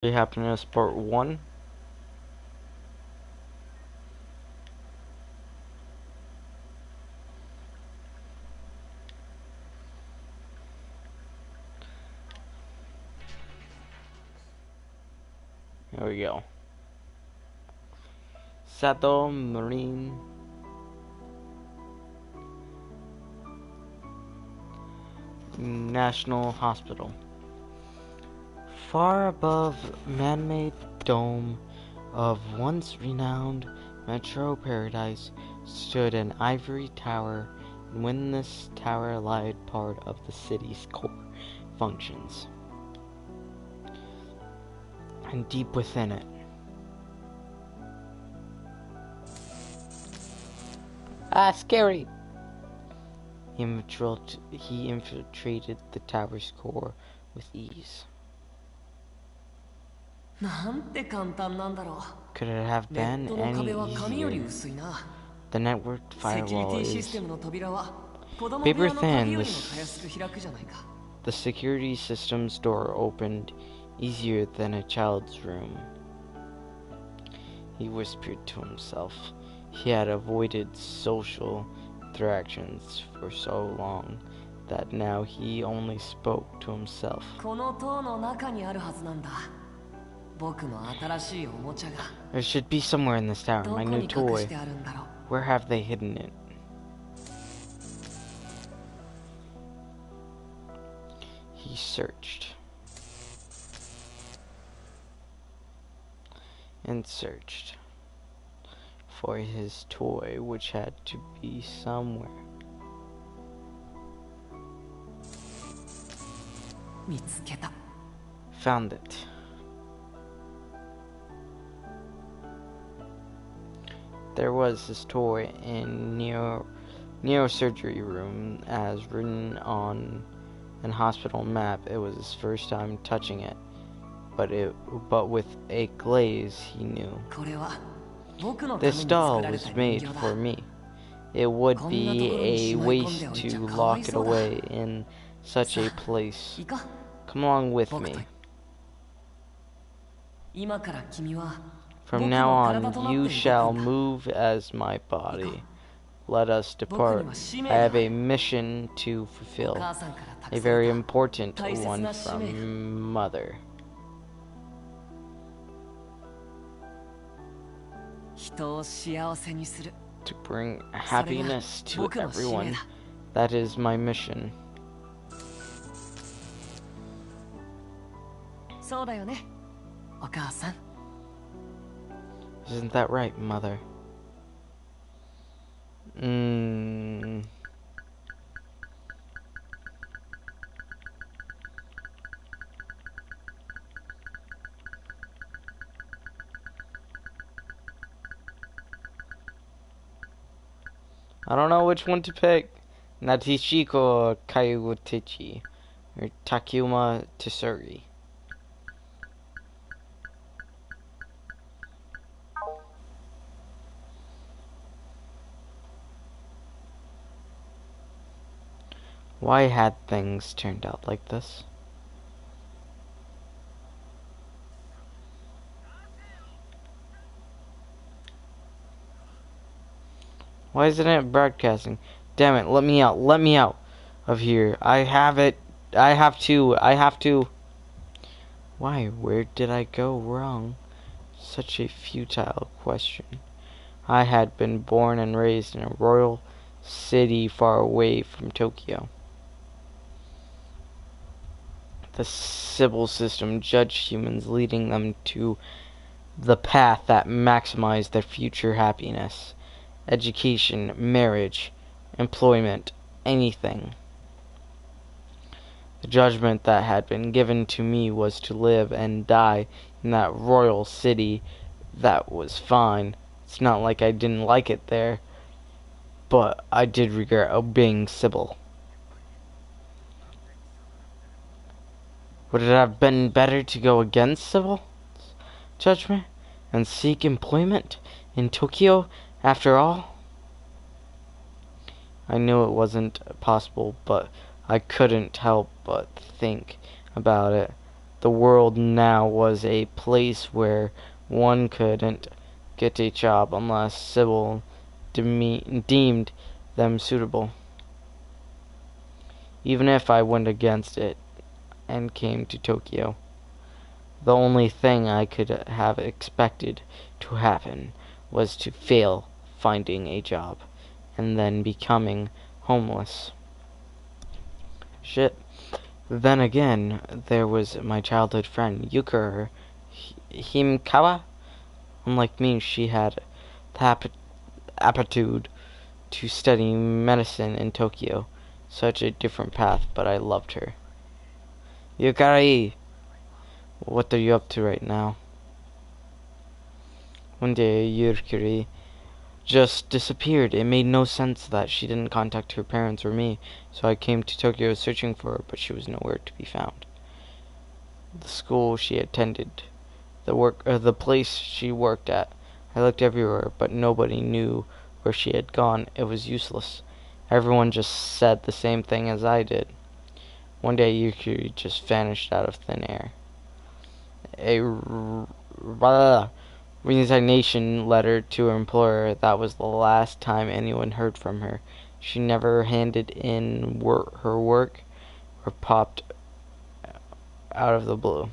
Happiness Part 1. There we go. Sato Marine National Hospital. Far above man-made dome of once renowned Metro Paradise stood an ivory tower, and within this tower lied part of the city's core functions. And deep within it, scary! He infiltrated the tower's core with ease. Could it have been any easier? The networked firewall is paper thin. The security system's door opened easier than a child's room. He whispered to himself. He had avoided social interactions for so long that now he only spoke to himself. There should be somewhere in this tower, my new toy. Where have they hidden it? He searched. And searched for his toy, which had to be somewhere. Found it. There was his toy in neurosurgery room, as written on an hospital map. It was his first time touching it, but with a glaze he knew. This doll was made for me. It would be a waste to lock it away in such a place. Come along with me. From now on, you shall move as my body. Let us depart. I have a mission to fulfill, a very important one from Mother. To bring happiness to everyone. That is my mission. Isn't that right, Mother? I don't know which one to pick. Natishiko or Kaiwatichi, or Takuma Tsuri. Why had things turned out like this? Why isn't it broadcasting? Damn it, let me out of here. I have to. Why, where did I go wrong? Such a futile question. I had been born and raised in a royal city far away from Tokyo. The Sibyl system judged humans, leading them to the path that maximized their future happiness. Education, marriage, employment, anything. The judgment that had been given to me was to live and die in that royal city. That was fine. It's not like I didn't like it there, but I did regret obeying Sibyl. Would it have been better to go against Sibyl's judgment and seek employment in Tokyo after all? I knew it wasn't possible, but I couldn't help but think about it. the world now was a place where one couldn't get a job unless Sybil deemed them suitable. Even if I went against it and came to Tokyo, the only thing I could have expected to happen was to fail finding a job and then becoming homeless. Shit. Then again, there was my childhood friend, Yukari Himikawa. Unlike me, she had the aptitude to study medicine in Tokyo. Such a different path, but I loved her. Yukari! What are you up to right now? One day, Yukari just disappeared. It made no sense that she didn't contact her parents or me, so I came to Tokyo searching for her, but she was nowhere to be found. The school she attended, the place she worked at. I looked everywhere, but nobody knew where she had gone. It was useless. Everyone just said the same thing as I did. One day, Yukari just vanished out of thin air. A resignation letter to her employer. That was the last time anyone heard from her. She never handed in her work or popped out of the blue.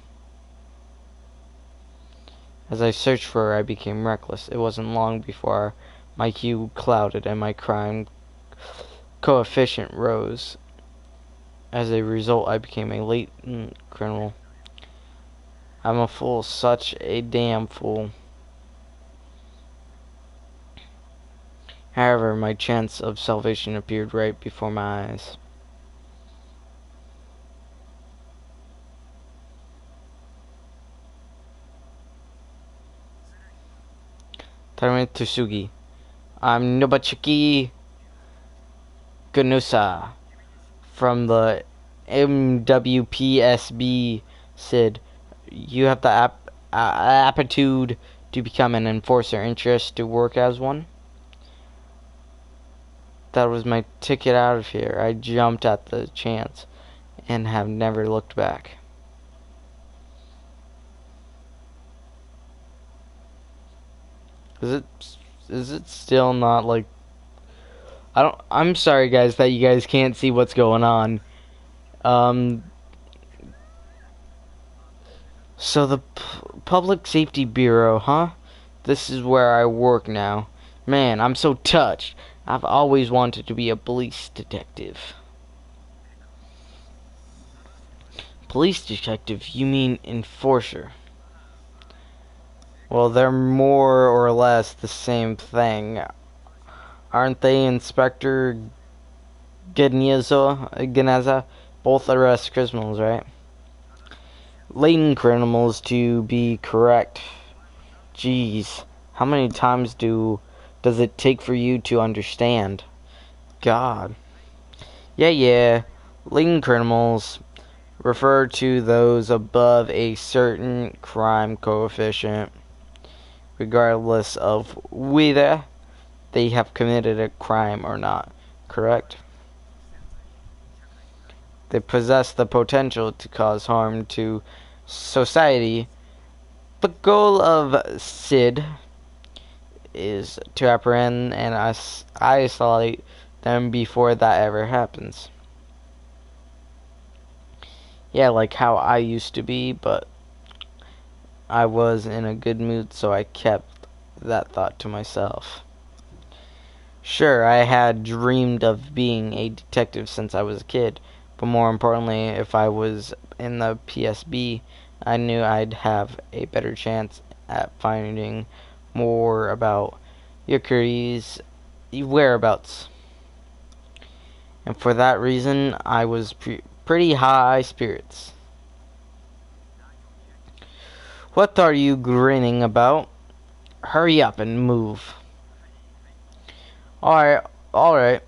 As I searched for her, I became reckless. It wasn't long before my IQ clouded and my crime coefficient rose. As a result, I became a latent criminal. I'm a fool, such a damn fool. However, my chance of salvation appeared right before my eyes. Tarame Tsugi. I'm Nobuchiki Ganusa from the MWPSB SID. You have the aptitude to become an enforcer. Interest to work as one? That was my ticket out of here. I jumped at the chance and have never looked back. Is it still not like I'm sorry guys that you guys can't see what's going on. So the Public Safety Bureau, huh? This is where I work now. Man, I'm so touched. I've always wanted to be a police detective. Police detective? You mean enforcer? Well, they're more or less the same thing. Aren't they, Inspector Geneza? Both arrest criminals, right? Latent criminals, to be correct. Jeez, how many times does it take for you to understand? God. Yeah. Latent criminals refer to those above a certain crime coefficient, regardless of whether they have committed a crime or not, correct? They possess the potential to cause harm to society. The goal of SID is to apprehend and isolate them before that ever happens. Yeah, like how I used to be, but I was in a good mood, so I kept that thought to myself. Sure, I had dreamed of being a detective since I was a kid, but more importantly, if I was in the PSB, I knew I'd have a better chance at finding more about Yukari's whereabouts. And for that reason, I was pretty high spirits. What are you grinning about? Hurry up and move. Alright.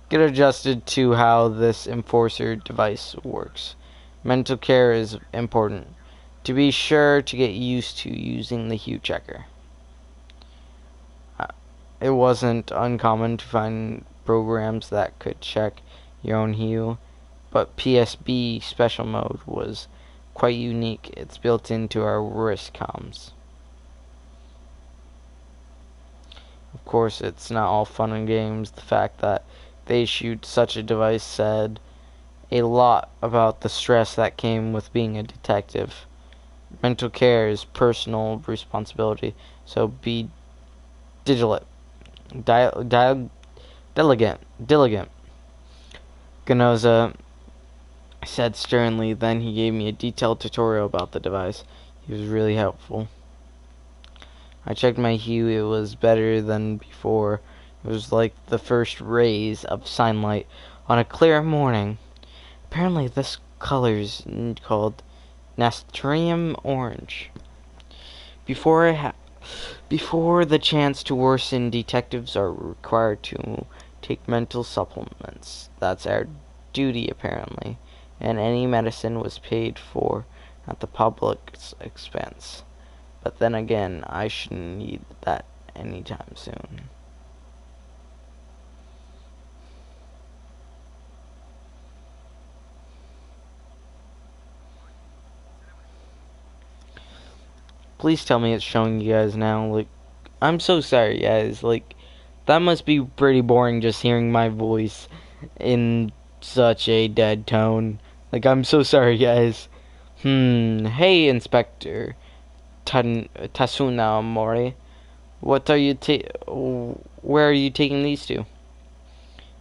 Get adjusted to how this enforcer device works. Mental care is important. To be sure to get used to using the hue checker. It wasn't uncommon to find programs that could check your own hue, but PSB special mode was quite unique. It's built into our wrist comms. Of course, it's not all fun and games. The fact that they issued such a device said a lot about the stress that came with being a detective. Mental care is personal responsibility, so be diligent. Diligent. Ganoza said sternly. Then he gave me a detailed tutorial about the device. He was really helpful. I checked my hue. It was better than before. It was like the first rays of sunlight on a clear morning. Apparently this color is called Nasturtium Orange. Before the chance to worsen, detectives are required to take mental supplements. That's our duty, apparently. And any medicine was paid for at the public's expense. But then again, I shouldn't need that anytime soon. Please tell me it's showing you guys now. Like, I'm so sorry, guys. Like, that must be pretty boring just hearing my voice in such a dead tone. Like, I'm so sorry, guys. Hey, Inspector Tasuna Mori. What are you where are you taking these to?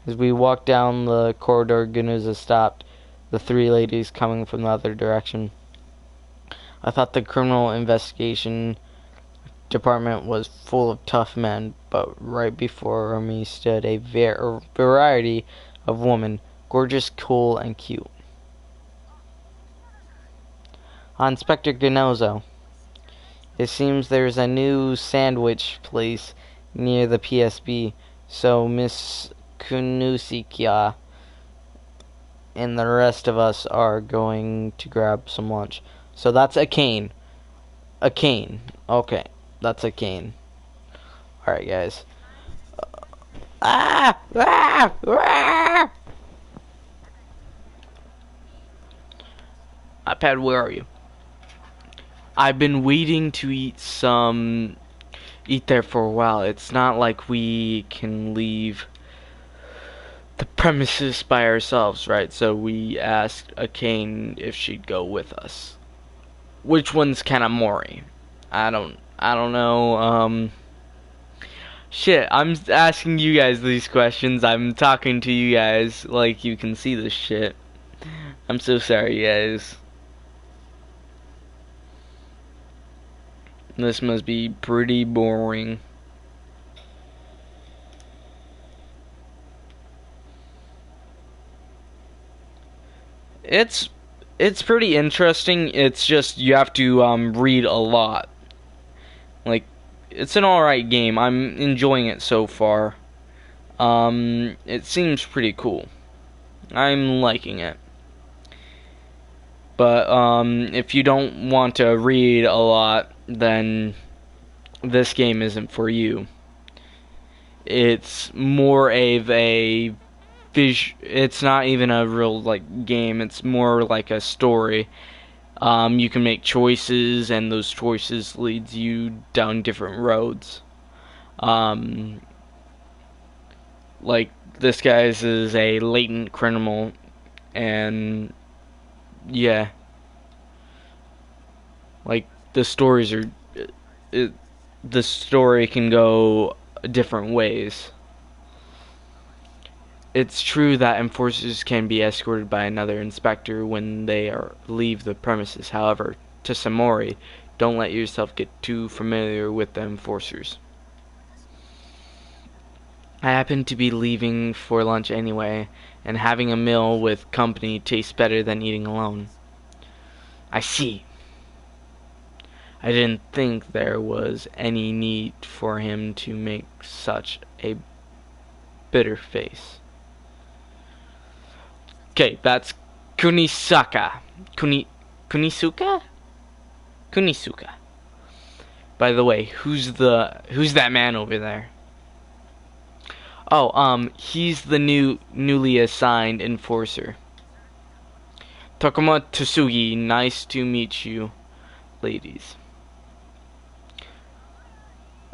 As we walked down the corridor, Ganuza stopped the three ladies coming from the other direction. I thought the criminal investigation department was full of tough men, but right before me stood a variety of women, gorgeous, cool, and cute. Inspector Ganozo. It seems there's a new sandwich place near the PSB, so Miss Kunusikia and the rest of us are going to grab some lunch. So that's a cane. A cane. Okay, that's a cane. Alright, guys. iPad, where are you? I've been waiting to eat there for a while. It's not like we can leave the premises by ourselves, right? So we asked Akane if she'd go with us. Which one's Kanamori? I don't know. Shit, I'm asking you guys these questions. I'm talking to you guys like you can see this shit. I'm so sorry, guys. This must be pretty boring. It's pretty interesting. It's just you have to read a lot. Like, it's an alright game. I'm enjoying it so far. It seems pretty cool. I'm liking it. But if you don't want to read a lot, then this game isn't for you. It's more of a it's not even a real like game. It's more like a story. You can make choices, and those choices leads you down different roads. Like this guy's is a latent criminal, and yeah, like the stories are, the story can go different ways. It's true that enforcers can be escorted by another inspector when they leave the premises. However, to Samori, don't let yourself get too familiar with the enforcers. I happen to be leaving for lunch anyway, and having a meal with company tastes better than eating alone. I see. I didn't think there was any need for him to make such a bitter face. Okay, that's Kunisuka. Kunisuka? Kunisuka. By the way, who's that man over there? Oh, he's the newly assigned enforcer. Tokuma Tsugi, nice to meet you, ladies.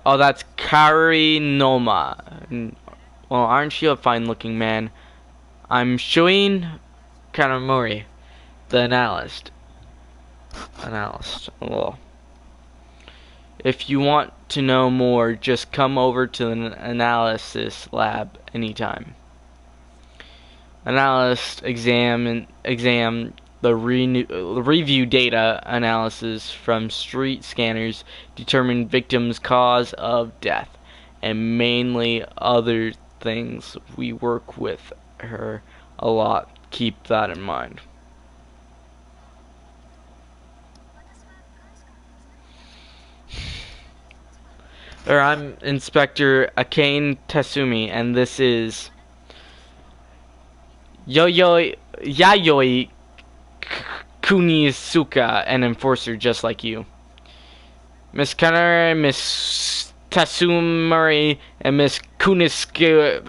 Oh, that's Kari Noma. Well, aren't you a fine-looking man? I'm Shuin Kanamori, the analyst. Well, if you want to know more, just come over to the analysis lab anytime. Analyst exam the review data analysis from street scanners, determine victim's cause of death, and mainly other things. We work with her a lot. Keep that in mind. I'm Inspector Akane Tatsumi, and this is Yayoi Kunisuka, an enforcer just like you. Miss Kanare, Miss Tatsumari, and Miss Kunisuka.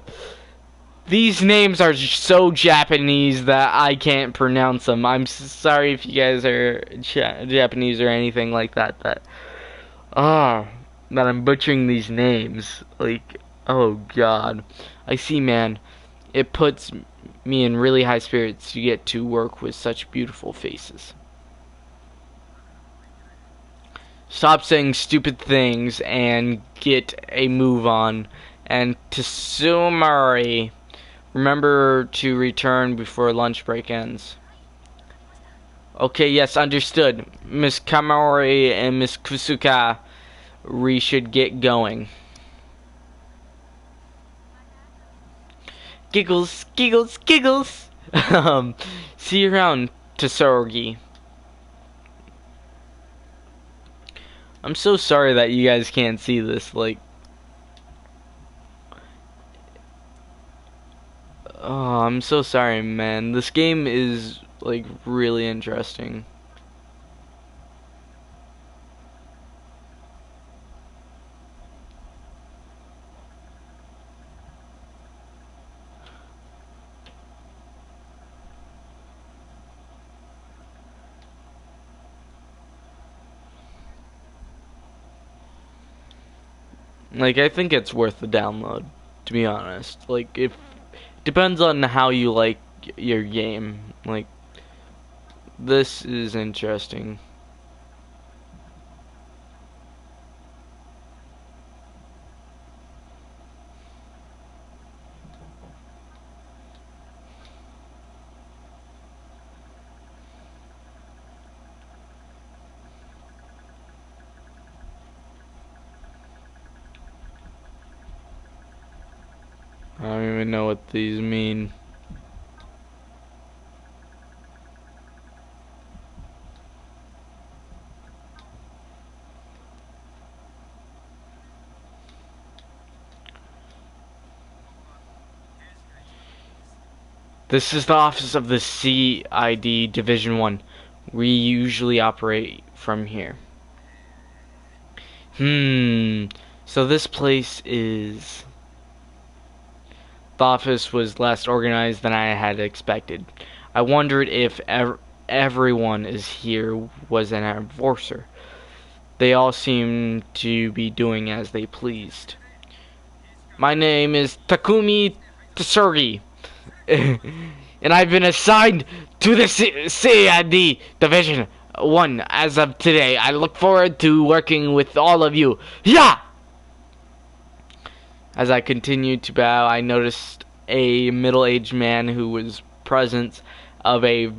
These names are so Japanese that I can't pronounce them. I'm sorry if you guys are Japanese or anything like that. That I'm butchering these names. Like, oh god. I see, man. It puts me in really high spirits to get to work with such beautiful faces. Stop saying stupid things and get a move on. And Tatsumari, remember to return before lunch break ends. Okay, yes, understood. Miss Kamori and Miss Kusuka, we should get going. Giggles, giggles, giggles. See you around, Tsurugi. I'm so sorry that you guys can't see this. Like, oh, I'm so sorry, man. This game is like really interesting. Like, I think it's worth the download, to be honest. Like, if depends on how you like your game. Like, this is interesting. I don't even know what these mean. This is the office of the CID Division 1. We usually operate from here. So this place is... The office was less organized than I had expected. I wondered if everyone is here was an enforcer. They all seem to be doing as they pleased. My name is Takumi Tsurugi, and I've been assigned to the CID Division 1 as of today. I look forward to working with all of you. Yeah! As I continued to bow, I noticed a middle-aged man who was presence of a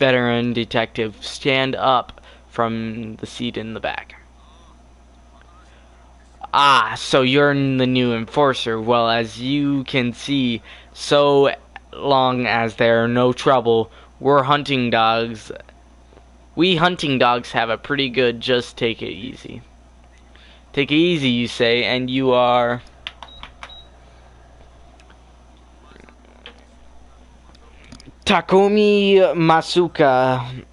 veteran detective stand up from the seat in the back. Ah, so you're the new enforcer. Well, as you can see, so long as there are no trouble, we're hunting dogs. We hunting dogs have a pretty good just take it easy. Take it easy, you say, and you are... Takumi Masuka,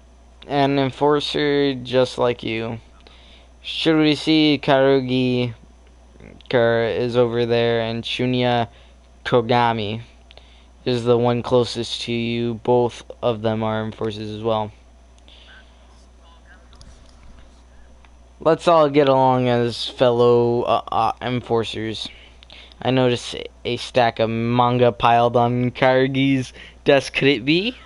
an enforcer just like you. Should we see Karugi is over there, and Shunya Kogami. is the one closest to you. Both of them are enforcers as well. Let's all get along as fellow enforcers. I notice a stack of manga piled on Karagi's desk. Could it be?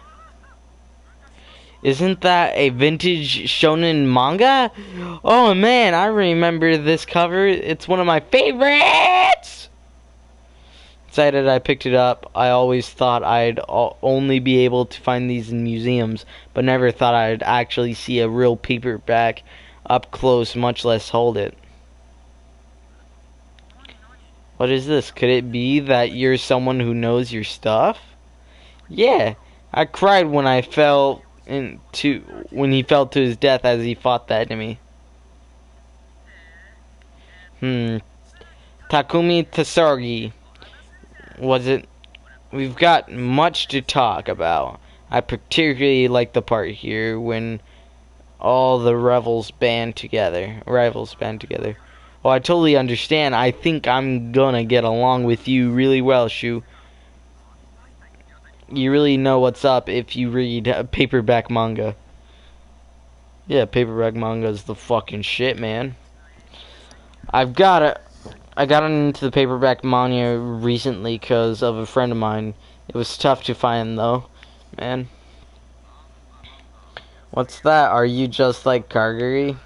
Isn't that a vintage shonen manga? Oh man, I remember this cover. It's one of my favorites! Excited I picked it up. I always thought I'd only be able to find these in museums, but never thought I'd actually see a real paperback up close, much less hold it. What is this? Could it be that you're someone who knows your stuff? Yeah, I cried when he fell to his death as he fought the enemy. Takumi Tasargi. Was it? We've got much to talk about. I particularly like the part here when all the rivals band together. Oh, I totally understand. I think I'm gonna get along with you really well, Shu. You really know what's up if you read paperback manga. Yeah, paperback manga is the fucking shit, man. I got into the paperback manga recently because of a friend of mine. It was tough to find though, man. What's that? Are you just like Kargari?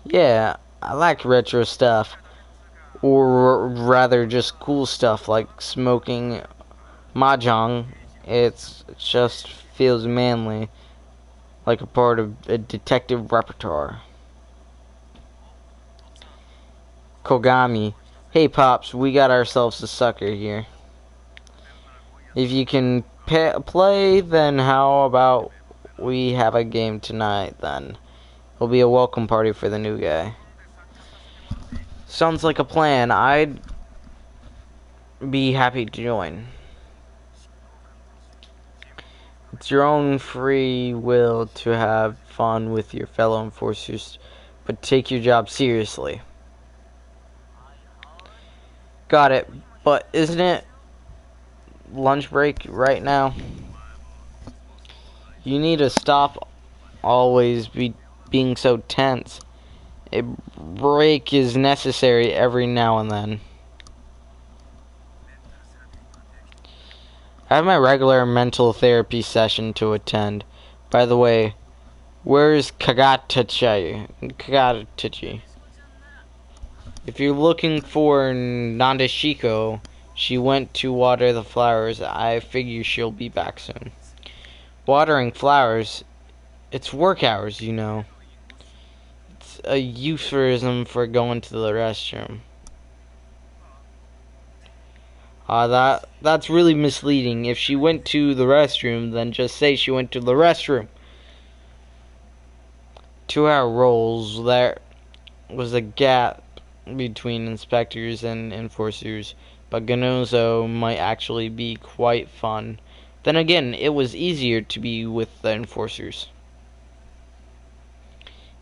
Yeah, I like retro stuff. Or rather just cool stuff like smoking mahjong. It just feels manly, like a part of a detective repertoire. Kogami. Hey Pops, we got ourselves a sucker here. If you can play, then how about we have a game tonight then? It'll be a welcome party for the new guy. Sounds like a plan. I'd be happy to join. It's your own free will to have fun with your fellow enforcers, but take your job seriously. Got it. But isn't it lunch break right now? You need to stop always being so tense. A break is necessary every now and then. I have my regular mental therapy session to attend. By the way, where's Kagatachi? If you're looking for Nandashiko, she went to water the flowers. I figure she'll be back soon. Watering flowers? It's work hours, you know. It's a euphemism for going to the restroom. That's really misleading. If she went to the restroom, then just say she went to the restroom. 2-hour rolls. There was a gap between inspectors and enforcers, but Ganozo might actually be quite fun. Then again, it was easier to be with the enforcers.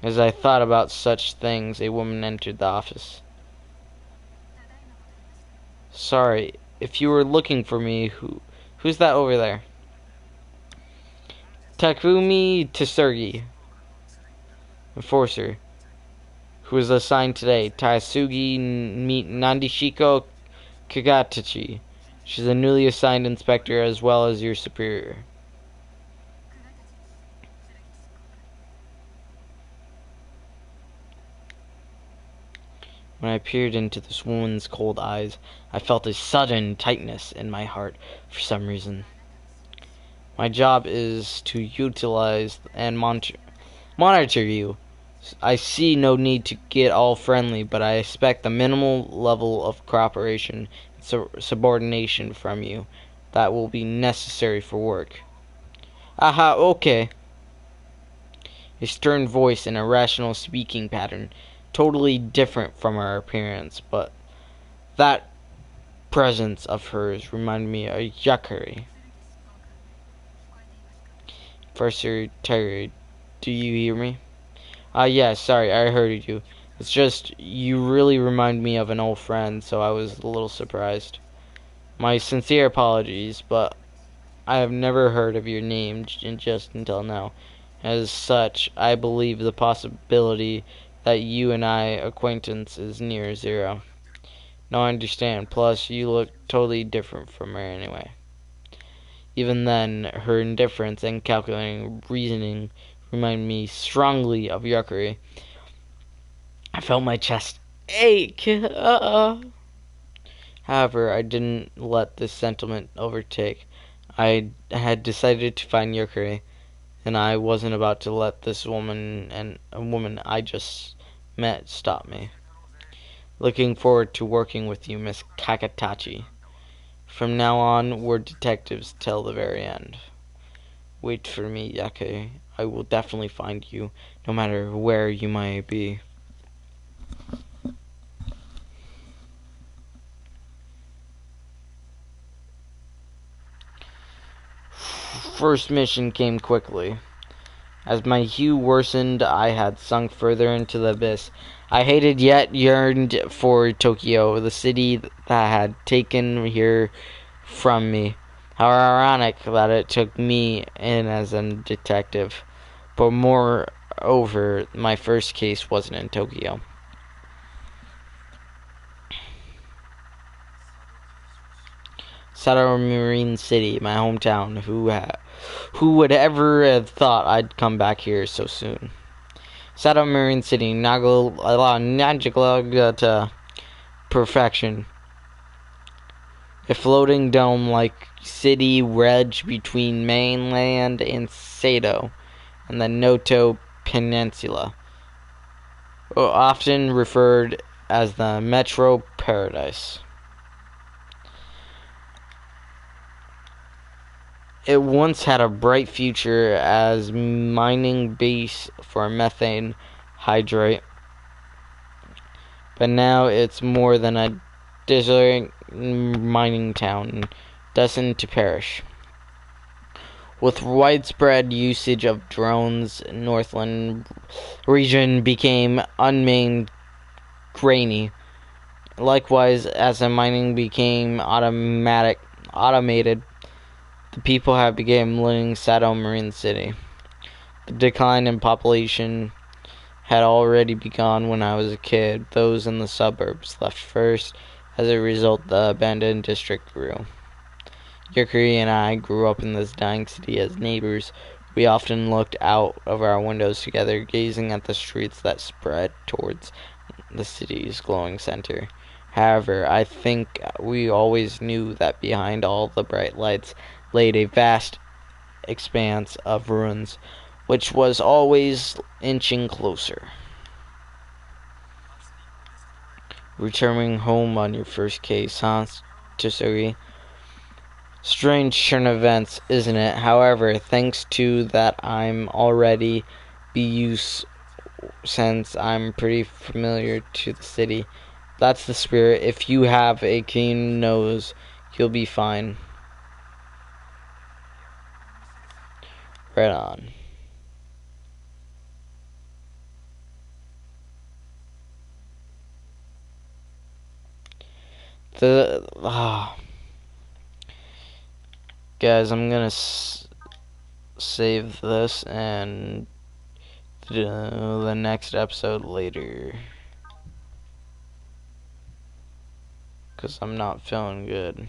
As I thought about such things, a woman entered the office. Sorry, if you were looking for me, who's that over there? Takumi Tsurugi, enforcer, who was assigned today. Taisugi Nandashiko Kagatachi. She's a newly assigned inspector as well as your superior. When I peered into this woman's cold eyes, I felt a sudden tightness in my heart for some reason. My job is to utilize and monitor you. I see no need to get all friendly, but I expect the minimal level of cooperation and subordination from you that will be necessary for work. Aha, okay. A stern voice and a rational speaking pattern, totally different from her appearance, but that presence of hers reminded me of Yakari. Professor Terry, do you hear me? Yeah, sorry, I heard you. It's just, you really remind me of an old friend, so I was a little surprised. My sincere apologies, but I have never heard of your name just until now. As such, I believe the possibility that you and I acquaintance is near zero. No, I understand. Plus, you look totally different from her anyway. Even then, her indifference and calculating reasoning remind me strongly of Yukari. I felt my chest ache. However, I didn't let this sentiment overtake. I had decided to find Yukari, and I wasn't about to let this woman and a woman I just met stop me. Looking forward to working with you, Miss Kakatachi. From now on, we're detectives till the very end. Wait for me, Yake. I will definitely find you, no matter where you might be. First mission came quickly. As my hue worsened, I had sunk further into the abyss. I hated yet yearned for Tokyo, the city that had taken here from me. How ironic that it took me in as a detective. But moreover, my first case wasn't in Tokyo. Sato Marine City, my hometown. Who would ever have thought I'd come back here so soon? Sato Marine City, Nagala to perfection. A floating dome-like city wedged between mainland and Sato and the Noto Peninsula, often referred as the Metro Paradise. It once had a bright future as mining base for methane hydrate, but now it's more than a desolate mining town, destined to perish. With widespread usage of drones, Northland region became unmanned grainy. Likewise, as the mining became automated, the people have begun living Sato Marine City. The decline in population had already begun when I was a kid. Those in the suburbs left first. As a result, the abandoned district grew. Yukari and I grew up in this dying city as neighbors. We often looked out of our windows together, gazing at the streets that spread towards the city's glowing center. However, I think we always knew that behind all the bright lights laid a vast expanse of ruins, which was always inching closer. Returning home on your first case, huh, Tsurugi? Strange turn of events, isn't it? However, thanks to that I'm already be used since I'm pretty familiar to the city. That's the spirit. If you have a keen nose, you'll be fine. Right on. Guys, I'm gonna save this and do the next episode later, because I'm not feeling good.